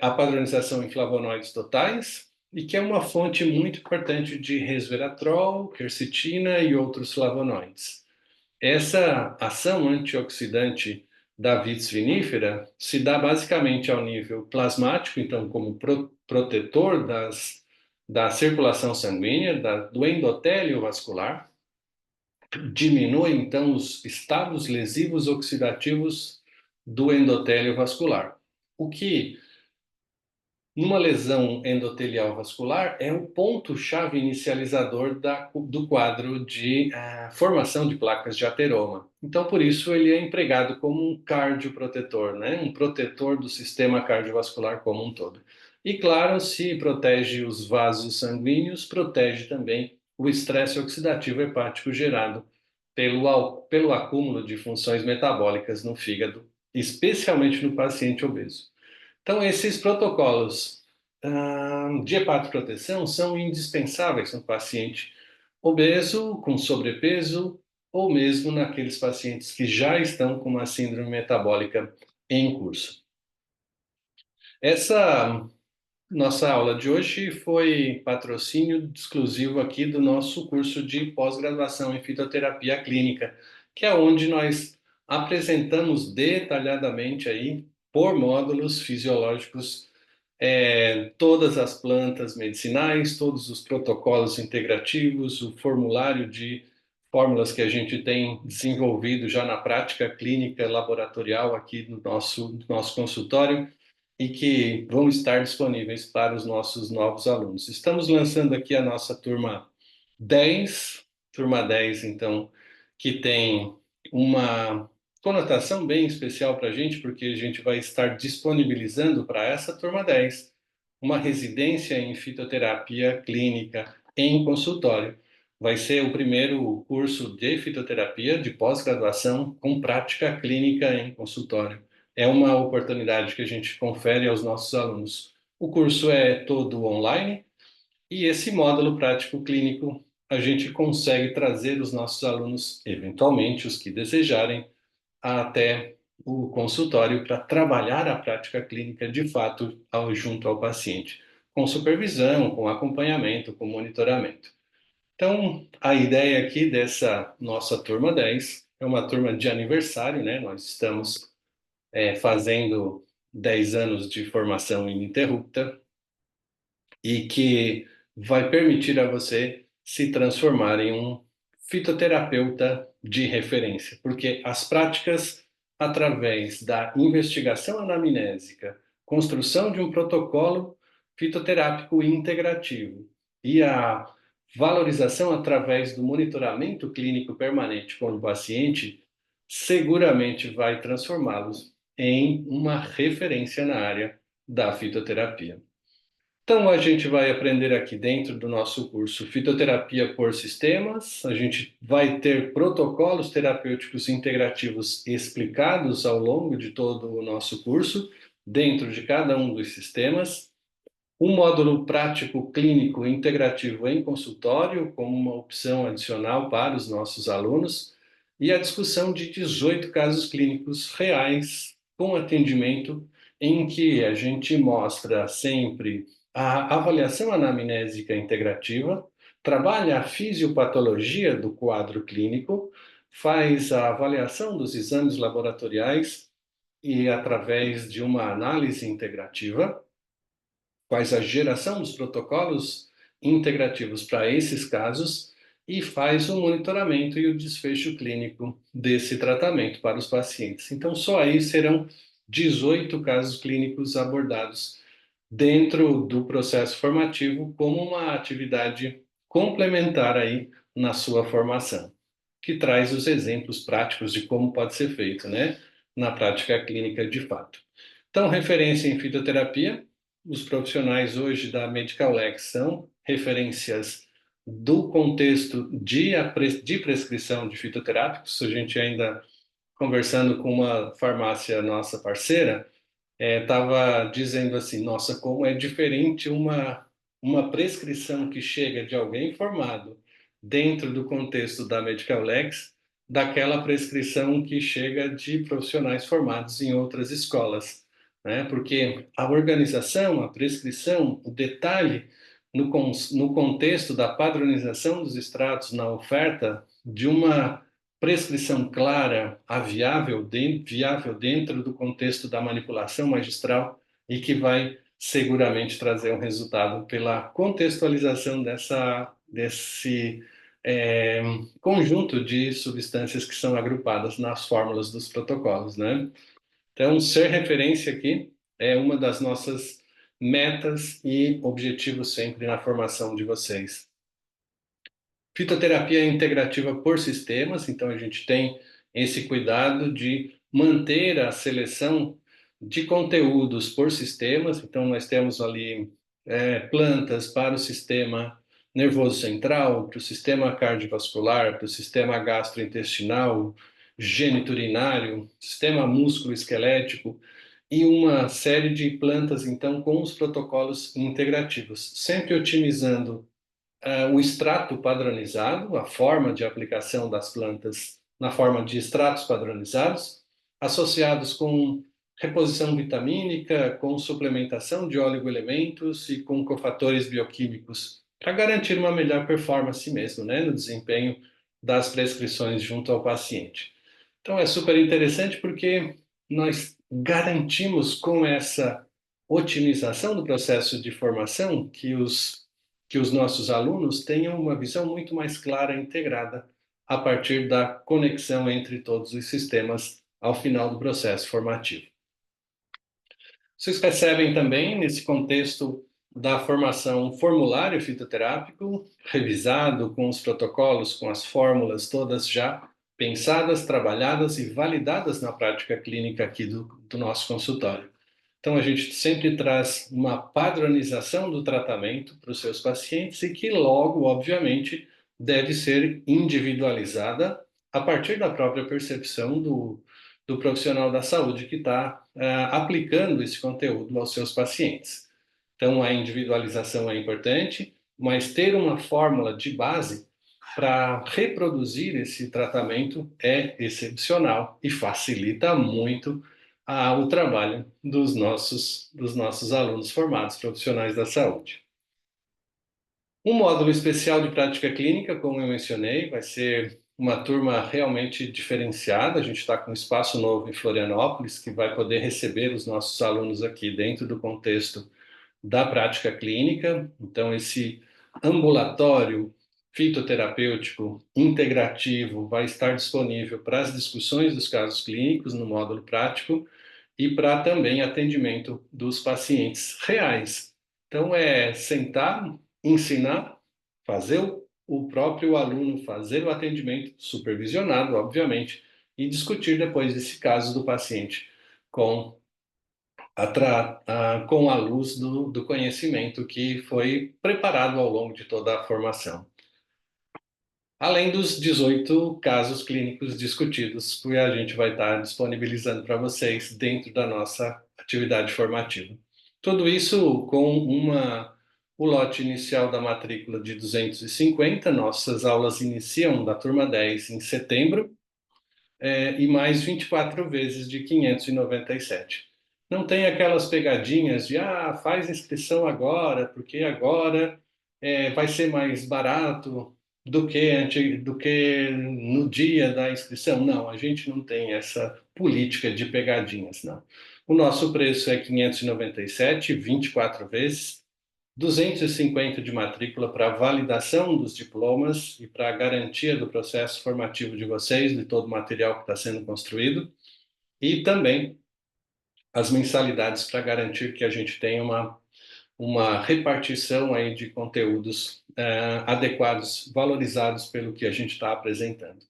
a padronização em flavonoides totais e que é uma fonte muito importante de resveratrol, quercetina e outros flavonoides. Essa ação antioxidante da Vitis vinifera se dá basicamente ao nível plasmático, então como protetor da circulação sanguínea, do endotélio vascular, diminui então os estados lesivos oxidativos do endotélio vascular, o que numa lesão endotelial vascular, é o ponto-chave inicializador do quadro de formação de placas de ateroma. Então, por isso, ele é empregado como um cardioprotetor, né? Um protetor do sistema cardiovascular como um todo. E, claro, se protege os vasos sanguíneos, protege também o estresse oxidativo hepático gerado pelo acúmulo de funções metabólicas no fígado, especialmente no paciente obeso. Então, esses protocolos de hepatoproteção são indispensáveis no paciente obeso, com sobrepeso, ou mesmo naqueles pacientes que já estão com uma síndrome metabólica em curso. Essa nossa aula de hoje foi patrocínio exclusivo aqui do nosso curso de pós-graduação em fitoterapia clínica, que é onde nós apresentamos detalhadamente aí, por módulos fisiológicos, todas as plantas medicinais, todos os protocolos integrativos, o formulário de fórmulas que a gente tem desenvolvido já na prática clínica laboratorial aqui no nosso consultório e que vão estar disponíveis para os nossos novos alunos. Estamos lançando aqui a nossa turma 10, então, que tem uma conotação bem especial para a gente, porque a gente vai estar disponibilizando para essa turma 10 uma residência em fitoterapia clínica em consultório. Vai ser o primeiro curso de fitoterapia de pós-graduação com prática clínica em consultório. É uma oportunidade que a gente confere aos nossos alunos. O curso é todo online e esse módulo prático clínico a gente consegue trazer os nossos alunos, eventualmente os que desejarem, até o consultório para trabalhar a prática clínica de fato junto ao paciente, com supervisão, com acompanhamento, com monitoramento. Então, a ideia aqui dessa nossa turma 10 é uma turma de aniversário, né? Nós estamos fazendo 10 anos de formação ininterrupta e que vai permitir a você se transformar em um fitoterapeuta de referência, porque as práticas através da investigação anamnésica, construção de um protocolo fitoterápico integrativo e a valorização através do monitoramento clínico permanente com o paciente seguramente vai transformá-los em uma referência na área da fitoterapia. Então, a gente vai aprender aqui dentro do nosso curso Fitoterapia por Sistemas. A gente vai ter protocolos terapêuticos integrativos explicados ao longo de todo o nosso curso, dentro de cada um dos sistemas. Um módulo prático clínico integrativo em consultório, como uma opção adicional para os nossos alunos, e a discussão de 18 casos clínicos reais com atendimento, em que a gente mostra sempre a avaliação anamnésica integrativa, trabalha a fisiopatologia do quadro clínico, faz a avaliação dos exames laboratoriais e, através de uma análise integrativa, faz a geração dos protocolos integrativos para esses casos e faz o monitoramento e o desfecho clínico desse tratamento para os pacientes. Então, só aí serão 18 casos clínicos abordados dentro do processo formativo como uma atividade complementar aí na sua formação, que traz os exemplos práticos de como pode ser feito, né, na prática clínica de fato. Então, referência em fitoterapia, os profissionais hoje da Medical Lex são referências do contexto de prescrição de fitoterápicos. A gente ainda conversando com uma farmácia nossa parceira, estava dizendo assim, nossa, como é diferente uma prescrição que chega de alguém formado dentro do contexto da Medical Lex daquela prescrição que chega de profissionais formados em outras escolas, né? Porque a organização, a prescrição, o detalhe no contexto da padronização dos extratos na oferta de uma prescrição clara, viável dentro do contexto da manipulação magistral e que vai seguramente trazer um resultado pela contextualização desse conjunto de substâncias que são agrupadas nas fórmulas dos protocolos, né? Então, ser referência aqui é uma das nossas metas e objetivos sempre na formação de vocês. Fitoterapia integrativa por sistemas, então a gente tem esse cuidado de manter a seleção de conteúdos por sistemas, então nós temos ali plantas para o sistema nervoso central, para o sistema cardiovascular, para o sistema gastrointestinal, geniturinário, sistema músculo-esquelético e uma série de plantas, então, com os protocolos integrativos, sempre otimizando o extrato padronizado, a forma de aplicação das plantas na forma de extratos padronizados, associados com reposição vitamínica, com suplementação de oligoelementos e com cofatores bioquímicos, para garantir uma melhor performance mesmo, né, no desempenho das prescrições junto ao paciente. Então é super interessante porque nós garantimos com essa otimização do processo de formação que os nossos alunos tenham uma visão muito mais clara e integrada a partir da conexão entre todos os sistemas ao final do processo formativo. Vocês percebem também, nesse contexto da formação, um formulário fitoterápico revisado com os protocolos, com as fórmulas todas já pensadas, trabalhadas e validadas na prática clínica aqui do nosso consultório. Então, a gente sempre traz uma padronização do tratamento para os seus pacientes e que logo, obviamente, deve ser individualizada a partir da própria percepção do profissional da saúde que está aplicando esse conteúdo aos seus pacientes. Então, a individualização é importante, mas ter uma fórmula de base para reproduzir esse tratamento é excepcional e facilita muito o trabalho dos nossos alunos formados profissionais da saúde. Um módulo especial de prática clínica, como eu mencionei, vai ser uma turma realmente diferenciada. A gente está com um espaço novo em Florianópolis, que vai poder receber os nossos alunos aqui dentro do contexto da prática clínica. Então, esse ambulatório fitoterapêutico integrativo vai estar disponível para as discussões dos casos clínicos no módulo prático e para também atendimento dos pacientes reais. Então, é sentar, ensinar, fazer o próprio aluno fazer o atendimento supervisionado, obviamente, e discutir depois esse caso do paciente com com a luz do conhecimento que foi preparado ao longo de toda a formação. Além dos 18 casos clínicos discutidos, que a gente vai estar disponibilizando para vocês dentro da nossa atividade formativa. Tudo isso com o lote inicial da matrícula de 250, nossas aulas iniciam da turma 10 em setembro, e mais 24 vezes de 597. Não tem aquelas pegadinhas de, faz inscrição agora, porque agora vai ser mais barato do que no dia da inscrição. Não, a gente não tem essa política de pegadinhas, não. O nosso preço é 597, 24 vezes, 250 de matrícula para validação dos diplomas e para a garantia do processo formativo de vocês, de todo o material que está sendo construído, e também as mensalidades para garantir que a gente tenha uma repartição aí de conteúdos adequados, valorizados pelo que a gente está apresentando.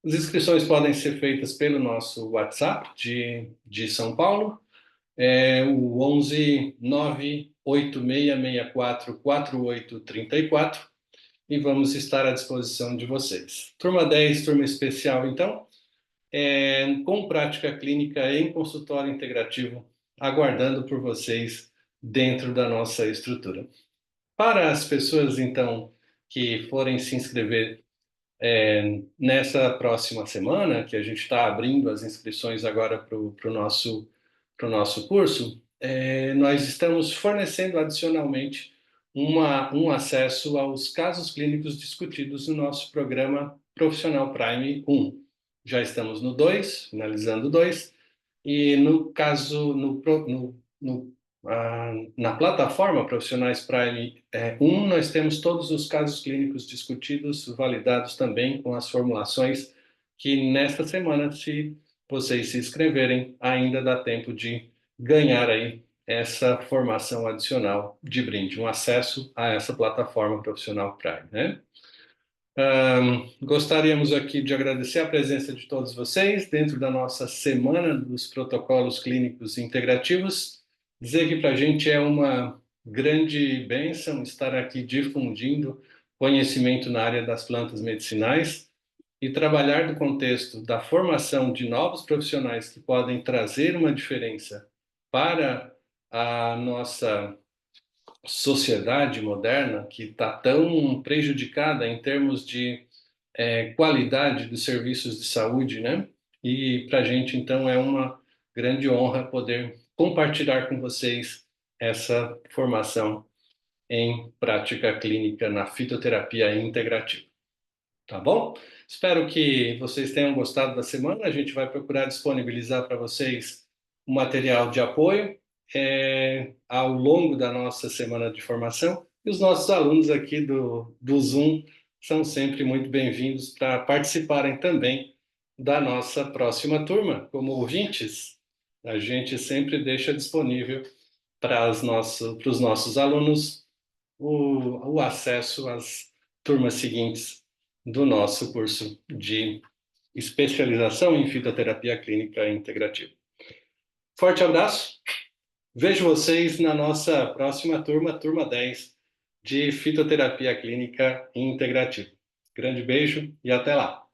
As inscrições podem ser feitas pelo nosso WhatsApp de São Paulo, o 11 98664 4834, e vamos estar à disposição de vocês. Turma 10, turma especial, então, com prática clínica em consultório integrativo, aguardando por vocês dentro da nossa estrutura. Para as pessoas, então, que forem se inscrever nessa próxima semana, que a gente está abrindo as inscrições agora para o nosso curso, nós estamos fornecendo adicionalmente um acesso aos casos clínicos discutidos no nosso programa Profissional Prime 1. Já estamos no 2, finalizando o 2, e no caso, na plataforma Profissionais Prime 1, nós temos todos os casos clínicos discutidos, validados também com as formulações que nesta semana, se vocês se inscreverem, ainda dá tempo de ganhar aí essa formação adicional de brinde, um acesso a essa plataforma Profissional Prime, né? Gostaríamos aqui de agradecer a presença de todos vocês dentro da nossa Semana dos Protocolos Clínicos Integrativos. Dizer que para a gente é uma grande bênção estar aqui difundindo conhecimento na área das plantas medicinais e trabalhar no contexto da formação de novos profissionais que podem trazer uma diferença para a nossa sociedade moderna, que está tão prejudicada em termos de qualidade dos serviços de saúde, né? E para a gente, então, é uma grande honra poder compartilhar com vocês essa formação em prática clínica na fitoterapia integrativa. Tá bom? Espero que vocês tenham gostado da semana. A gente vai procurar disponibilizar para vocês um material de apoio ao longo da nossa semana de formação. E os nossos alunos aqui do Zoom são sempre muito bem-vindos para participarem também da nossa próxima turma, como ouvintes. A gente sempre deixa disponível para os nossos alunos o acesso às turmas seguintes do nosso curso de especialização em fitoterapia clínica integrativa. Forte abraço, vejo vocês na nossa próxima turma, turma 10, de fitoterapia clínica integrativa. Grande beijo e até lá!